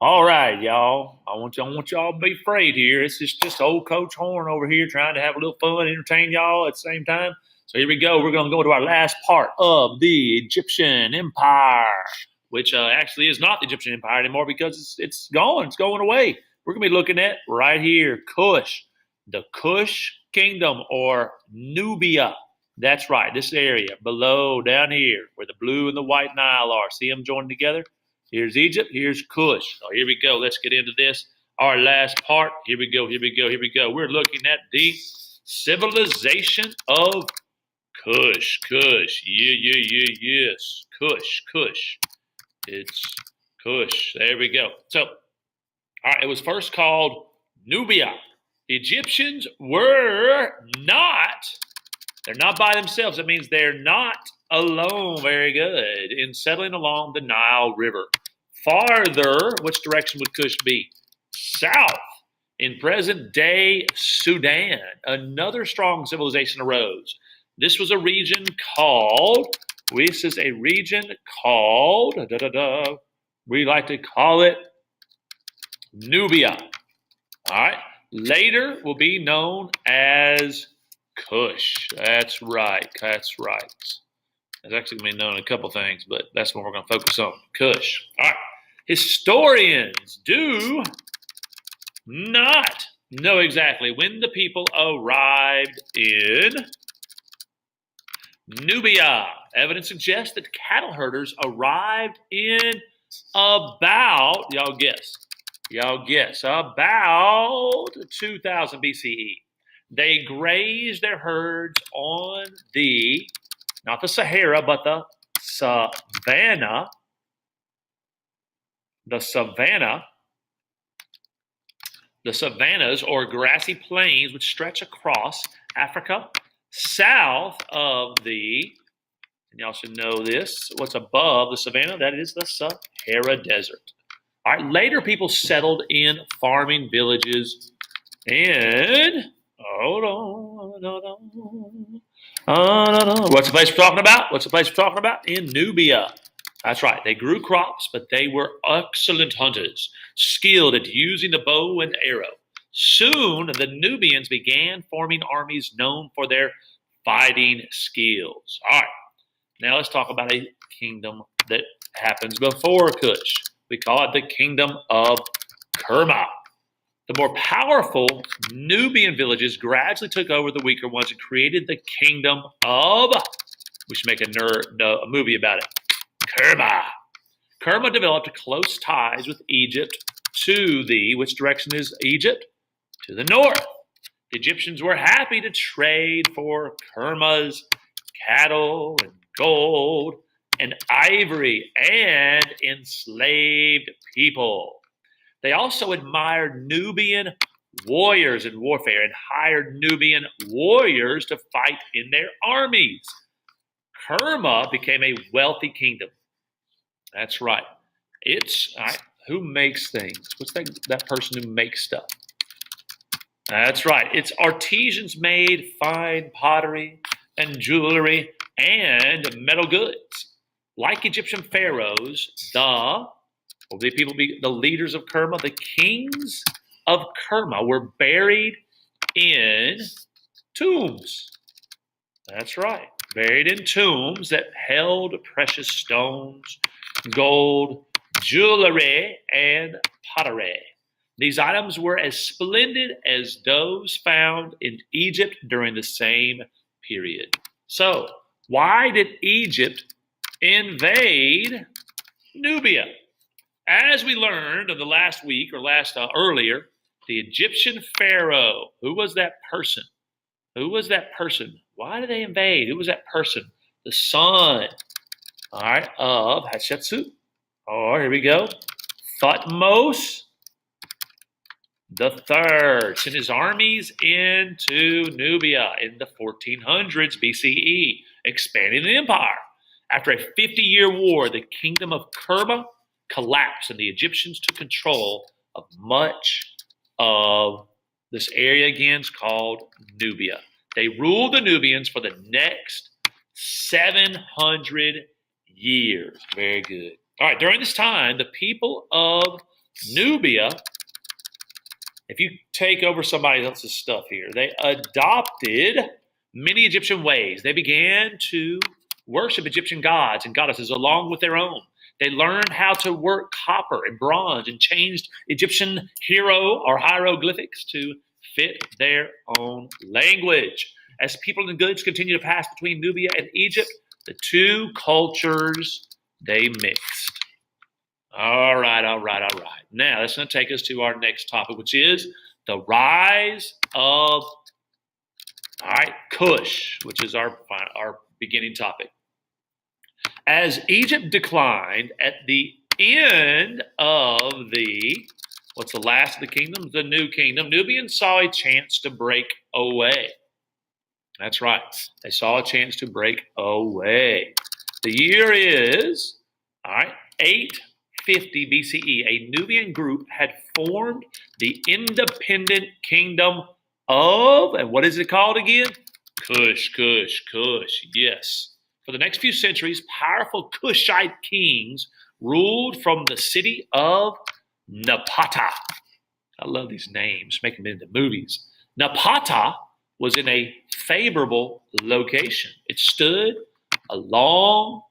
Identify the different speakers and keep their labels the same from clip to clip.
Speaker 1: All right, y'all. I want y'all to be afraid here. It's just old Coach Horn over here trying to have a little fun, entertain y'all at the same time. So here we go. We're going to go to our last part of the Egyptian Empire, which actually is not the Egyptian Empire anymore because it's gone. It's going away. We're going to be looking at right here, Kush, the Kush Kingdom or Nubia. That's right. This area below, down here, where the blue and the white Nile are. See them joined together? Here's Egypt. Here's Kush. So here we go. Let's get into this. Our last part. Here we go. Here we go. Here we go. We're looking at the civilization of Kush. Kush. Yes. Kush. Kush. It's Kush. There we go. So, all right. It was first called Nubia. The Egyptians they're not by themselves. That means they're not alone. Very good. In settling along the Nile River. Farther, which direction would Kush be? South. In present-day Sudan, another strong civilization arose. This was a region called, we like to call it Nubia. All right. Later will be known as Kush. That's right. That's right. It's actually going to be known a couple things, but that's what we're going to focus on. Kush. All right. Historians do not know exactly when the people arrived in Nubia. Evidence suggests that cattle herders arrived in about, y'all guess, about 2000 BCE. They grazed their herds on not the Sahara, but the savannah. The savannas or grassy plains which stretch across Africa, south of and y'all should know this, what's above the savannah, that is the Sahara Desert. All right, later people settled in farming villages and, what's the place we're talking about? In Nubia. That's right. They grew crops, but they were excellent hunters, skilled at using the bow and arrow. Soon, the Nubians began forming armies known for their fighting skills. All right. Now let's talk about a kingdom that happens before Kush. We call it the Kingdom of Kerma. The more powerful Nubian villages gradually took over the weaker ones and created the Kingdom of, we should make a movie about it, Kerma. Kerma developed close ties with Egypt to which direction is Egypt? To the north. The Egyptians were happy to trade for Kerma's cattle and gold and ivory and enslaved people. They also admired Nubian warriors in warfare and hired Nubian warriors to fight in their armies. Kerma became a wealthy kingdom. That's right. It's all right, who makes things? What's that person who makes stuff? That's right. It's artisans made fine pottery and jewelry and metal goods. Like Egyptian pharaohs, the leaders of Kerma, the kings of Kerma were buried in tombs. That's right. Buried in tombs that held precious stones, gold, jewelry, and pottery. These items were as splendid as those found in Egypt during the same period. So, why did Egypt invade Nubia? As we learned of the last week or earlier, the Egyptian pharaoh, who was that person? Why did they invade? Who was that person? The son, all right, of Hatshepsut. Oh, here we go. Thutmose the third sent his armies into Nubia in the 1400s BCE, expanding the empire. After a 50-year war, the kingdom of Kerma collapsed and the Egyptians took control of much of this area again called Nubia. They ruled the Nubians for the next 700 years. Very good. All right, during this time, the people of Nubia, if you take over somebody else's stuff here, they adopted many Egyptian ways. They began to worship Egyptian gods and goddesses along with their own. They learned how to work copper and bronze and changed Egyptian hieroglyphics to fit their own language. As people and goods continue to pass between Nubia and Egypt, the two cultures, they mixed. All right. Now, that's going to take us to our next topic, which is the rise of, Kush, which is our beginning topic. As Egypt declined at the end of what's the last of the kingdoms? The new kingdom. Nubians saw a chance to break away. That's right. They saw a chance to break away. The year is, 850 BCE. A Nubian group had formed the independent kingdom of, and what is it called again? Kush. Yes. For the next few centuries, powerful Kushite kings ruled from the city of Napata. I love these names, make them into movies. Napata was in a favorable location. It stood along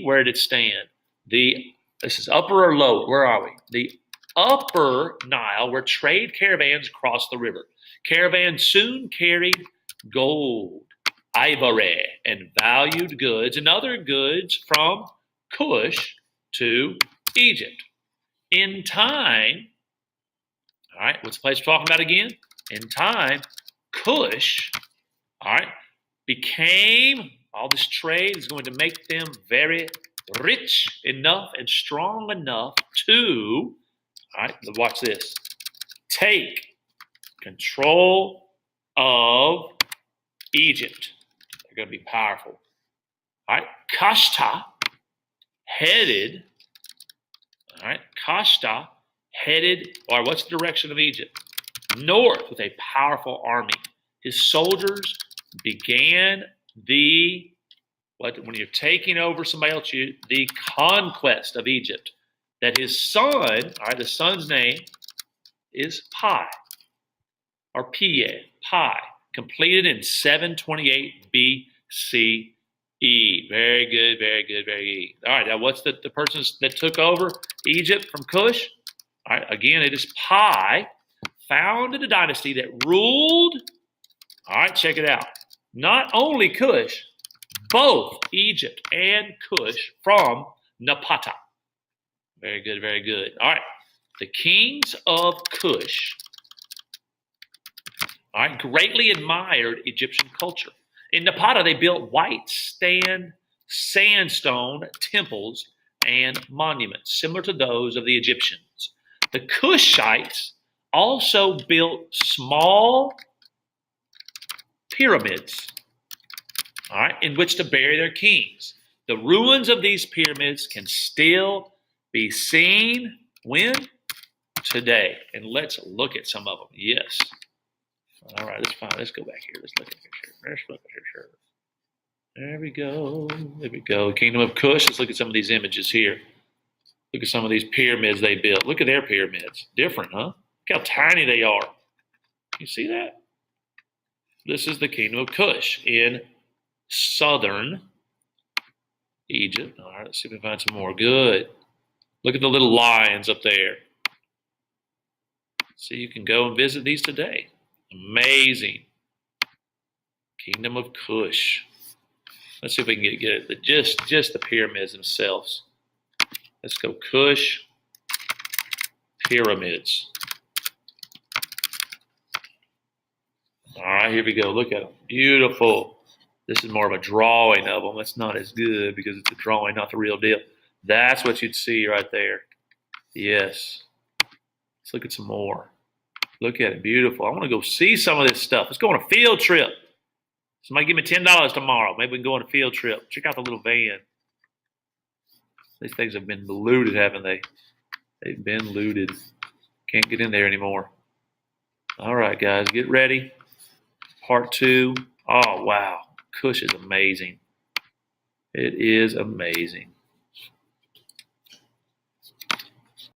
Speaker 1: where did it stand? This is upper or lower? Where are we? The upper Nile, where trade caravans crossed the river. Caravans soon carried gold, ivory, and valued goods and other goods from Kush to Egypt. In time, what's the place we're talking about again? In time, Kush, became, all this trade is going to make them very rich enough and strong enough to, watch this, take control of Egypt. They're going to be powerful. Kashta headed, or what's the direction of Egypt? North with a powerful army. His soldiers began when you're taking over somebody else, the conquest of Egypt. That his son, the son's name is Pi, or Pi, completed in 728 BCE. Very good. All right, now what's the person that took over Egypt from Kush? Again, it is Pi, founded a dynasty that ruled, check it out, not only Kush, both Egypt and Kush from Napata. Very good. All right, the kings of Kush, greatly admired Egyptian culture. In Napata, they built white sandstone temples and monuments, similar to those of the Egyptians. The Kushites also built small pyramids, in which to bury their kings. The ruins of these pyramids can still be seen when? Today. And let's look at some of them. Yes. All right, that's fine. Let's go back here. Let's look at here. There we go. Kingdom of Kush. Let's look at some of these images here. Look at some of these pyramids they built. Look at their pyramids. Different, huh? Look how tiny they are. You see that? This is the Kingdom of Kush in southern Egypt. All right, let's see if we can find some more. Good. Look at the little lions up there. See, you can go and visit these today. Amazing. Kingdom of Kush. Let's see if we can get it. Just the pyramids themselves. Let's go Kush pyramids. All right, here we go. Look at them. Beautiful. This is more of a drawing of them. It's not as good because it's a drawing, not the real deal. That's what you'd see right there. Yes. Let's look at some more. Look at it. Beautiful. I want to go see some of this stuff. Let's go on a field trip. Somebody give me $10 tomorrow. Maybe we can go on a field trip. Check out the little van. These things have been looted, haven't they? They've been looted. Can't get in there anymore. All right, guys. Get ready. Part 2. Oh, wow. Kush is amazing. It is amazing.